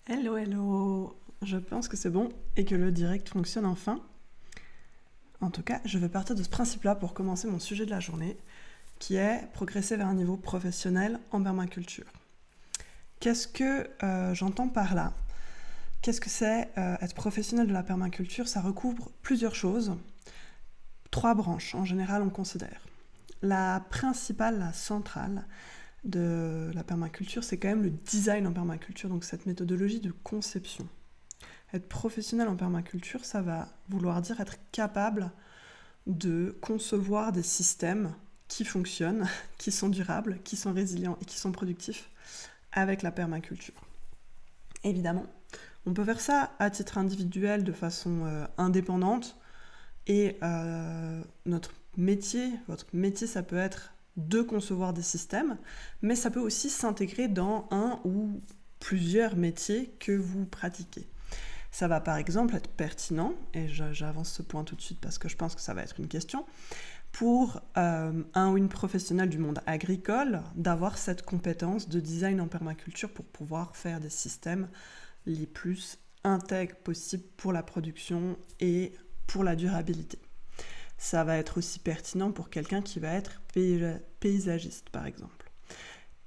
Hello, hello. Je pense que c'est bon et que le direct fonctionne enfin. En tout cas, je vais partir de ce principe-là pour commencer mon sujet de la journée, qui est progresser vers un niveau professionnel en permaculture. Qu'est-ce que j'entends par là? Qu'est-ce que c'est être professionnel de la permaculture? Ça recouvre plusieurs choses. 3 branches, en général, on considère. La principale, la centrale de la permaculture, c'est quand même le design en permaculture, donc cette méthodologie de conception. Être professionnel en permaculture, ça va vouloir dire être capable de concevoir des systèmes qui fonctionnent, qui sont durables, qui sont résilients et qui sont productifs avec la permaculture. Évidemment, on peut faire ça à titre individuel de façon indépendante et notre métier, votre métier, ça peut être de concevoir des systèmes, mais ça peut aussi s'intégrer dans un ou plusieurs métiers que vous pratiquez. Ça va par exemple être pertinent, et j'avance ce point tout de suite parce que je pense que ça va être une question, pour un ou une professionnelle du monde agricole d'avoir cette compétence de design en permaculture pour pouvoir faire des systèmes les plus intègres possibles pour la production et pour la durabilité. Ça va être aussi pertinent pour quelqu'un qui va être paysagiste par exemple.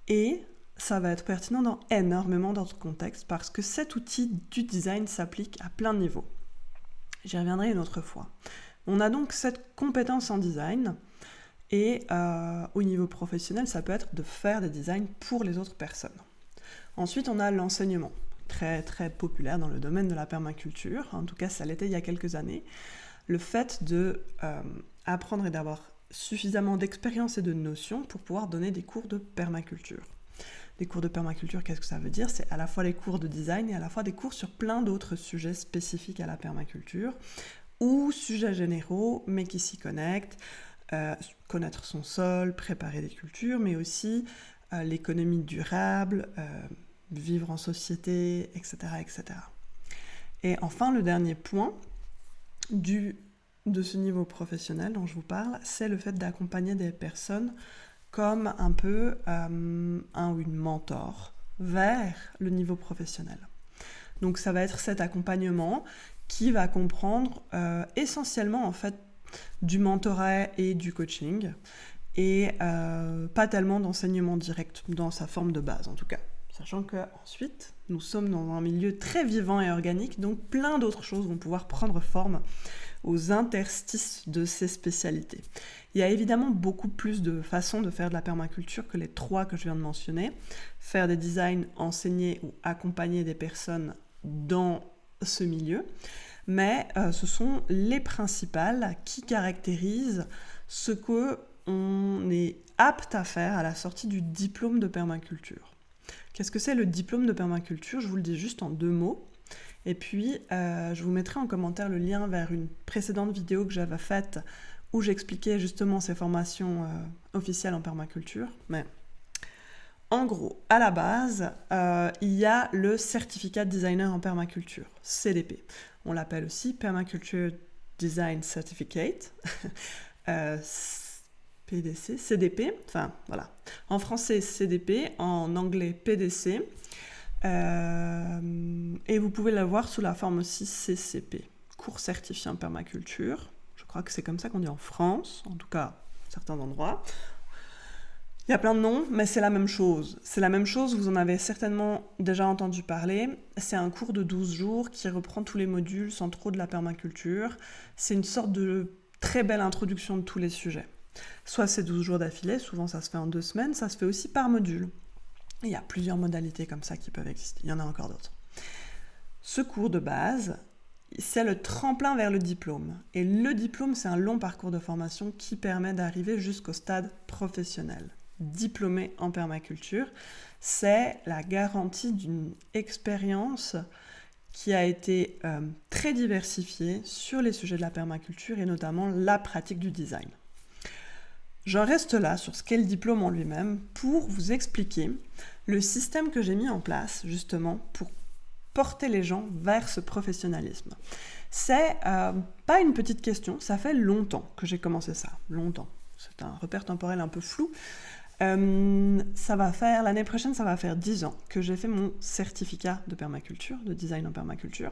Et ça va être pertinent dans énormément d'autres contextes parce que cet outil du design s'applique à plein de niveaux. J'y reviendrai une autre fois. On a donc cette compétence en design et au niveau professionnel, ça peut être de faire des designs pour les autres personnes. Ensuite, on a l'enseignement, très très populaire dans le domaine de la permaculture, en tout cas ça l'était il y a quelques années. Le fait de apprendre et d'avoir suffisamment d'expérience et de notions pour pouvoir donner des cours de permaculture. Les cours de permaculture, qu'est-ce que ça veut dire? C'est à la fois les cours de design et à la fois des cours sur plein d'autres sujets spécifiques à la permaculture ou sujets généraux mais qui s'y connectent, connaître son sol, préparer des cultures, mais aussi l'économie durable, vivre en société, etc., etc. Et enfin, le dernier point de ce niveau professionnel dont je vous parle, c'est le fait d'accompagner des personnes comme un peu un ou une mentor vers le niveau professionnel. Donc ça va être cet accompagnement qui va comprendre essentiellement en fait du mentorat et du coaching et pas tellement d'enseignement direct dans sa forme de base en tout cas. Sachant qu'ensuite, nous sommes dans un milieu très vivant et organique, donc plein d'autres choses vont pouvoir prendre forme aux interstices de ces spécialités. Il y a évidemment beaucoup plus de façons de faire de la permaculture que les 3 que je viens de mentionner. Faire des designs, enseigner ou accompagner des personnes dans ce milieu. Mais ce sont les principales qui caractérisent ce qu'on est apte à faire à la sortie du diplôme de permaculture. Qu'est-ce que c'est le diplôme de permaculture? Je vous le dis juste en 2 mots. Et puis, je vous mettrai en commentaire le lien vers une précédente vidéo que j'avais faite où j'expliquais justement ces formations officielles en permaculture. Mais en gros, à la base, il y a le certificat de designer en permaculture, CDP. On l'appelle aussi Permaculture Design Certificate, PDC, CDP, enfin voilà. En français, CDP, en anglais, PDC. Et vous pouvez l'avoir sous la forme aussi CCP, cours certifié en permaculture. Je crois que c'est comme ça qu'on dit en France, en tout cas à certains endroits. Il y a plein de noms, mais c'est la même chose. C'est la même chose, vous en avez certainement déjà entendu parler. C'est un cours de 12 jours qui reprend tous les modules sans trop de la permaculture. C'est une sorte de très belle introduction de tous les sujets. Soit c'est 12 jours d'affilée, souvent ça se fait en 2 semaines, ça se fait aussi par module. Il y a plusieurs modalités comme ça qui peuvent exister, il y en a encore d'autres. Ce cours de base, c'est le tremplin vers le diplôme. Et le diplôme, c'est un long parcours de formation qui permet d'arriver jusqu'au stade professionnel. Diplômé en permaculture, c'est la garantie d'une expérience qui a été très diversifiée sur les sujets de la permaculture et notamment la pratique du design. J'en reste là sur ce qu'est le diplôme en lui-même pour vous expliquer le système que j'ai mis en place justement pour porter les gens vers ce professionnalisme. C'est pas une petite question, ça fait longtemps que j'ai commencé ça, longtemps. C'est un repère temporel un peu flou, L'année prochaine, ça va faire 10 ans que j'ai fait mon certificat de permaculture, de design en permaculture.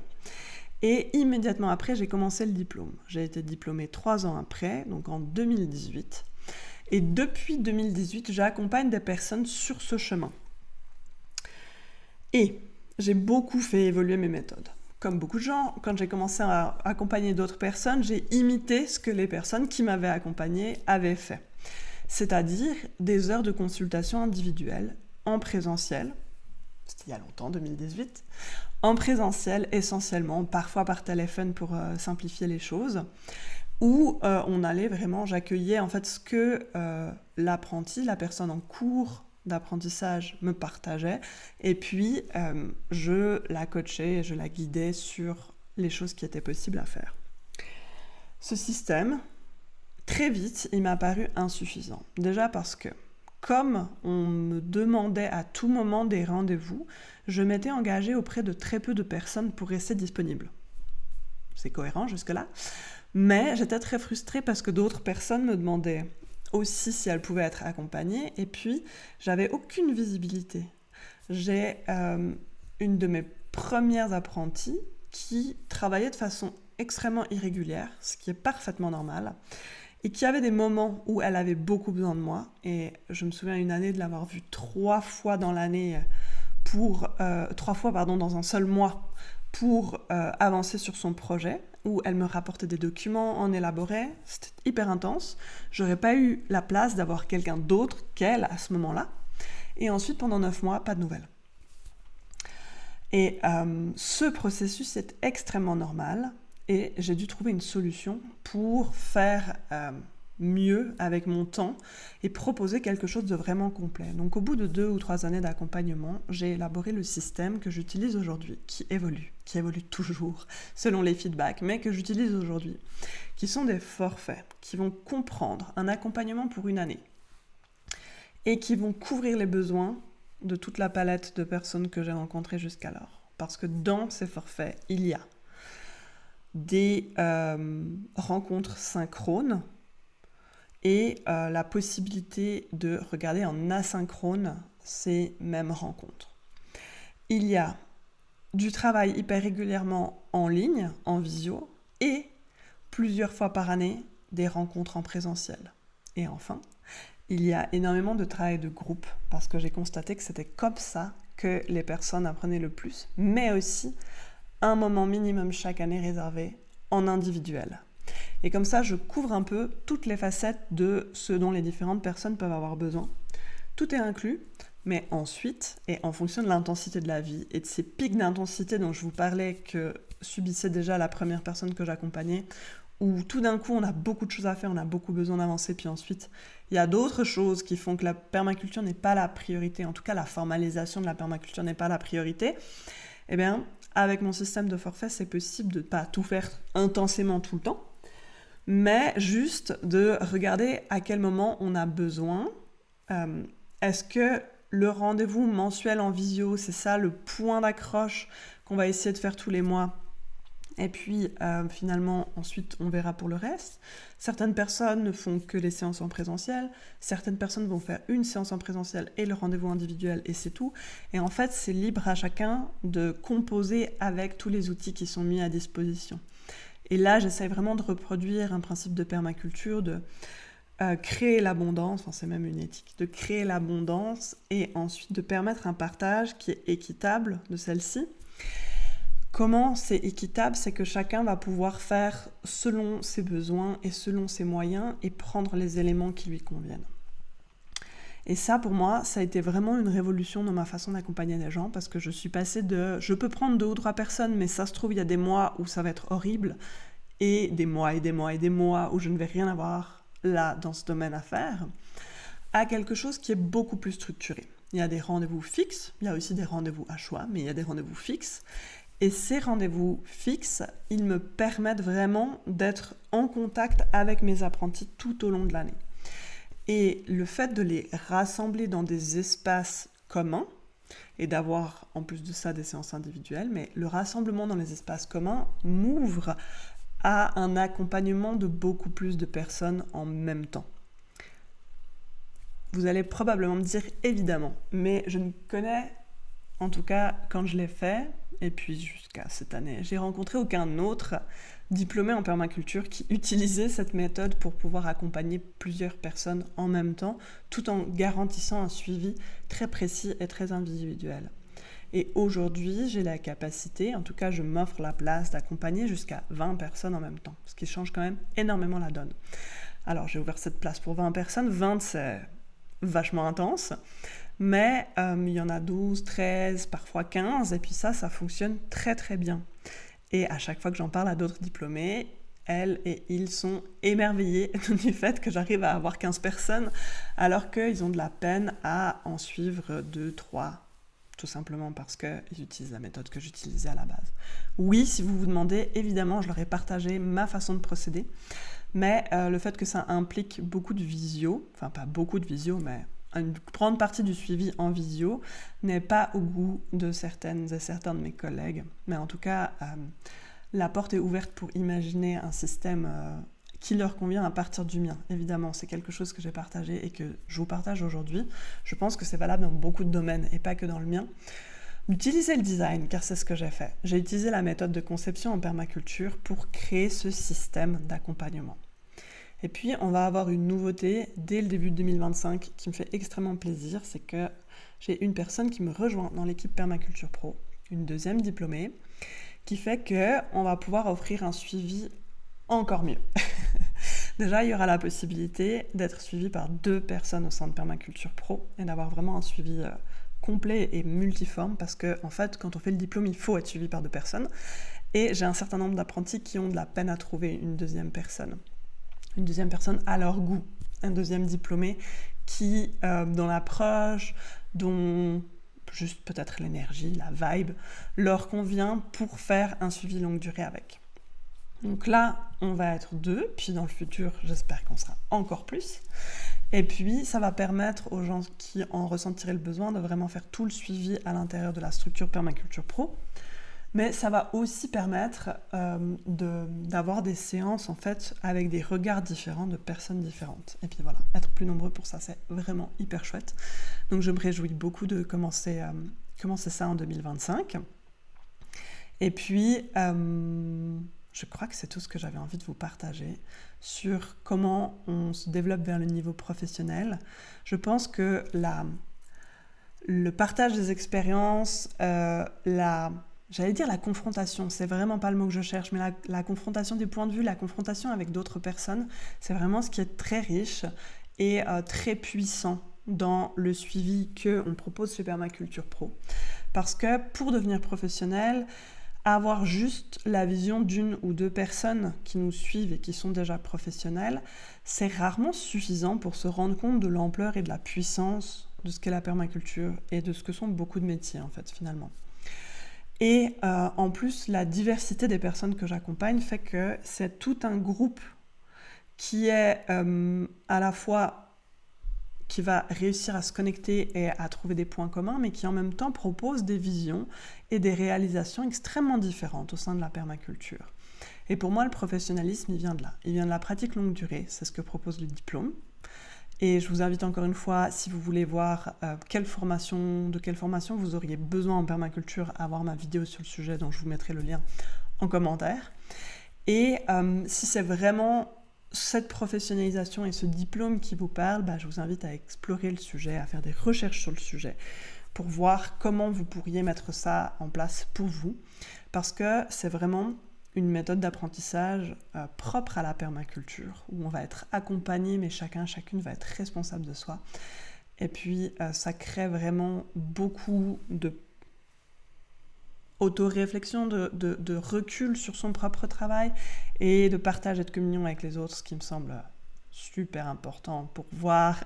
Et immédiatement après, j'ai commencé le diplôme. J'ai été diplômée 3 ans après, donc en 2018. Et depuis 2018, j'accompagne des personnes sur ce chemin. Et j'ai beaucoup fait évoluer mes méthodes. Comme beaucoup de gens, quand j'ai commencé à accompagner d'autres personnes, j'ai imité ce que les personnes qui m'avaient accompagnée avaient fait. C'est-à-dire des heures de consultation individuelle en présentiel, c'était il y a longtemps, 2018, en présentiel essentiellement, parfois par téléphone pour simplifier les choses, où j'accueillais en fait ce que l'apprenti, la personne en cours d'apprentissage me partageait, et puis je la coachais et je la guidais sur les choses qui étaient possibles à faire. Ce système, très vite, il m'a paru insuffisant. Déjà parce que, comme on me demandait à tout moment des rendez-vous, je m'étais engagée auprès de très peu de personnes pour rester disponible. C'est cohérent jusque-là. Mais j'étais très frustrée parce que d'autres personnes me demandaient aussi si elles pouvaient être accompagnées. Et puis, j'avais aucune visibilité. J'ai une de mes premières apprenties qui travaillait de façon extrêmement irrégulière, ce qui est parfaitement normal, et qui avait des moments où elle avait beaucoup besoin de moi. Et je me souviens une année de l'avoir vue 3 fois dans l'année, 3 fois dans un seul mois, pour avancer sur son projet, où elle me rapportait des documents, en élaborait. C'était hyper intense. J'aurais pas eu la place d'avoir quelqu'un d'autre qu'elle à ce moment-là. Et ensuite, pendant 9 mois, pas de nouvelles. Et ce processus est extrêmement normal. Et j'ai dû trouver une solution pour faire mieux avec mon temps et proposer quelque chose de vraiment complet. Donc au bout de 2 ou 3 années d'accompagnement, j'ai élaboré le système que j'utilise aujourd'hui, qui évolue toujours selon les feedbacks, mais que j'utilise aujourd'hui, qui sont des forfaits, qui vont comprendre un accompagnement pour une année et qui vont couvrir les besoins de toute la palette de personnes que j'ai rencontrées jusqu'alors. Parce que dans ces forfaits, il y a des rencontres synchrones et la possibilité de regarder en asynchrone ces mêmes rencontres. Il y a du travail hyper régulièrement en ligne, en visio, et plusieurs fois par année, des rencontres en présentiel. Et enfin, il y a énormément de travail de groupe, parce que j'ai constaté que c'était comme ça que les personnes apprenaient le plus, mais aussi un moment minimum chaque année réservé en individuel. Et comme ça, je couvre un peu toutes les facettes de ce dont les différentes personnes peuvent avoir besoin. Tout est inclus, mais ensuite, et en fonction de l'intensité de la vie et de ces pics d'intensité dont je vous parlais que subissait déjà la première personne que j'accompagnais, où tout d'un coup on a beaucoup de choses à faire, on a beaucoup besoin d'avancer, puis ensuite il y a d'autres choses qui font que la permaculture n'est pas la priorité, en tout cas la formalisation de la permaculture n'est pas la priorité, eh bien avec mon système de forfait, c'est possible de ne pas tout faire intensément tout le temps, mais juste de regarder à quel moment on a besoin. Est-ce que le rendez-vous mensuel en visio, c'est ça le point d'accroche qu'on va essayer de faire tous les mois? Et puis finalement, ensuite, on verra pour le reste. Certaines personnes ne font que les séances en présentiel. Certaines personnes vont faire une séance en présentiel et le rendez-vous individuel et c'est tout. Et en fait, c'est libre à chacun de composer avec tous les outils qui sont mis à disposition. Et là, j'essaie vraiment de reproduire un principe de permaculture, de créer l'abondance, enfin c'est même une éthique, de créer l'abondance et ensuite de permettre un partage qui est équitable de celle-ci. Comment c'est équitable? C'est que chacun va pouvoir faire selon ses besoins et selon ses moyens et prendre les éléments qui lui conviennent. Et ça, pour moi, ça a été vraiment une révolution dans ma façon d'accompagner les gens parce que je suis passée de « je peux prendre 2 ou 3 personnes, mais ça se trouve, il y a des mois où ça va être horrible et des mois et des mois et des mois où je ne vais rien avoir là dans ce domaine à faire » à quelque chose qui est beaucoup plus structuré. Il y a des rendez-vous fixes, il y a aussi des rendez-vous à choix, mais il y a des rendez-vous fixes. Et ces rendez-vous fixes, ils me permettent vraiment d'être en contact avec mes apprentis tout au long de l'année. Et le fait de les rassembler dans des espaces communs, et d'avoir en plus de ça des séances individuelles, mais le rassemblement dans les espaces communs m'ouvre à un accompagnement de beaucoup plus de personnes en même temps. vous allez probablement me dire évidemment, mais je ne connais, en tout cas quand je l'ai fait, et puis jusqu'à cette année, j'ai rencontré aucun autre diplômé en permaculture qui utilisait cette méthode pour pouvoir accompagner plusieurs personnes en même temps, tout en garantissant un suivi très précis et très individuel. Et aujourd'hui, j'ai la capacité, en tout cas je m'offre la place d'accompagner jusqu'à 20 personnes en même temps, ce qui change quand même énormément la donne. Alors j'ai ouvert cette place pour 20 personnes, 20 c'est vachement intense, mais il y en a 12, 13, parfois 15, et puis ça fonctionne très très bien. Et à chaque fois que j'en parle à d'autres diplômés, elles et ils sont émerveillés du fait que j'arrive à avoir 15 personnes, alors qu'ils ont de la peine à en suivre 2, 3, tout simplement parce qu'ils utilisent la méthode que j'utilisais à la base. Oui, si vous vous demandez, évidemment, je leur ai partagé ma façon de procéder, mais le fait que ça implique beaucoup de visio, enfin pas beaucoup de visio, mais une grande partie du suivi en visio n'est pas au goût de certaines et certains de mes collègues. Mais en tout cas, la porte est ouverte pour imaginer un système qui leur convient à partir du mien. Évidemment, c'est quelque chose que j'ai partagé et que je vous partage aujourd'hui. Je pense que c'est valable dans beaucoup de domaines et pas que dans le mien. D'utiliser le design, car c'est ce que j'ai fait. J'ai utilisé la méthode de conception en permaculture pour créer ce système d'accompagnement. Et puis, on va avoir une nouveauté dès le début de 2025 qui me fait extrêmement plaisir, c'est que j'ai une personne qui me rejoint dans l'équipe Permaculture Pro, une deuxième diplômée, qui fait qu'on va pouvoir offrir un suivi encore mieux. Déjà, il y aura la possibilité d'être suivi par 2 personnes au sein de Permaculture Pro et d'avoir vraiment un suivi complet et multiforme parce que, en fait, quand on fait le diplôme, il faut être suivi par 2 personnes. Et j'ai un certain nombre d'apprentis qui ont de la peine à trouver une deuxième personne à leur goût, un deuxième diplômé qui, dont l'approche, dont juste peut-être l'énergie, la vibe, leur convient pour faire un suivi longue durée avec. Donc là, on va être 2, puis dans le futur, j'espère qu'on sera encore plus. Et puis, ça va permettre aux gens qui en ressentiraient le besoin de vraiment faire tout le suivi à l'intérieur de la structure Permaculture Pro. Mais ça va aussi permettre d'avoir des séances en fait avec des regards différents de personnes différentes. Et puis voilà, être plus nombreux pour ça, c'est vraiment hyper chouette. Donc je me réjouis beaucoup de commencer ça en 2025. Et puis, je crois que c'est tout ce que j'avais envie de vous partager sur comment on se développe vers le niveau professionnel. Je pense que le partage des expériences, j'allais dire la confrontation, c'est vraiment pas le mot que je cherche, mais la confrontation des points de vue, la confrontation avec d'autres personnes, c'est vraiment ce qui est très riche et très puissant dans le suivi qu'on propose chez Permaculture Pro. Parce que pour devenir professionnel, avoir juste la vision d'une ou 2 personnes qui nous suivent et qui sont déjà professionnelles, c'est rarement suffisant pour se rendre compte de l'ampleur et de la puissance de ce qu'est la permaculture et de ce que sont beaucoup de métiers en fait finalement. Et en plus, la diversité des personnes que j'accompagne fait que c'est tout un groupe qui est à la fois qui va réussir à se connecter et à trouver des points communs, mais qui en même temps propose des visions et des réalisations extrêmement différentes au sein de la permaculture. Et pour moi, le professionnalisme, il vient de là. Il vient de la pratique longue durée, c'est ce que propose le diplôme. Et je vous invite encore une fois, si vous voulez voir de quelle formation vous auriez besoin en permaculture, à voir ma vidéo sur le sujet dont je vous mettrai le lien en commentaire. Et si c'est vraiment cette professionnalisation et ce diplôme qui vous parle, je vous invite à explorer le sujet, à faire des recherches sur le sujet pour voir comment vous pourriez mettre ça en place pour vous. Parce que c'est vraiment une méthode d'apprentissage propre à la permaculture, où on va être accompagné, mais chacune va être responsable de soi. Et puis, ça crée vraiment beaucoup de auto-réflexion, de recul sur son propre travail et de partage et de communion avec les autres, ce qui me semble super important pour voir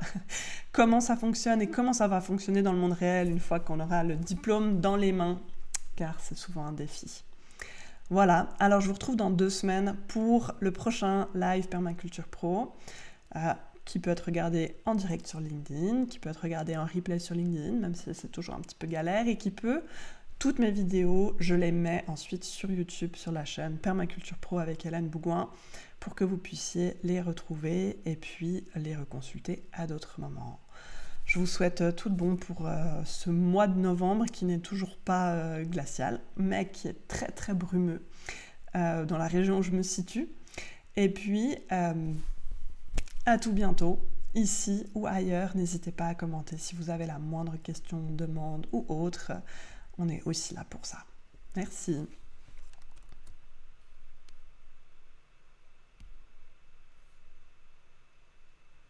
comment ça fonctionne et comment ça va fonctionner dans le monde réel une fois qu'on aura le diplôme dans les mains, car c'est souvent un défi. Voilà, alors je vous retrouve dans 2 semaines pour le prochain live Permaculture Pro, qui peut être regardé en direct sur LinkedIn, qui peut être regardé en replay sur LinkedIn, même si c'est toujours un petit peu galère, et qui peut, toutes mes vidéos, je les mets ensuite sur YouTube, sur la chaîne Permaculture Pro avec Hélène Bougouin, pour que vous puissiez les retrouver et puis les reconsulter à d'autres moments. Je vous souhaite tout de bon pour ce mois de novembre qui n'est toujours pas glacial, mais qui est très très brumeux dans la région où je me situe. Et puis, à tout bientôt, ici ou ailleurs. N'hésitez pas à commenter si vous avez la moindre question, demande ou autre. On est aussi là pour ça. Merci.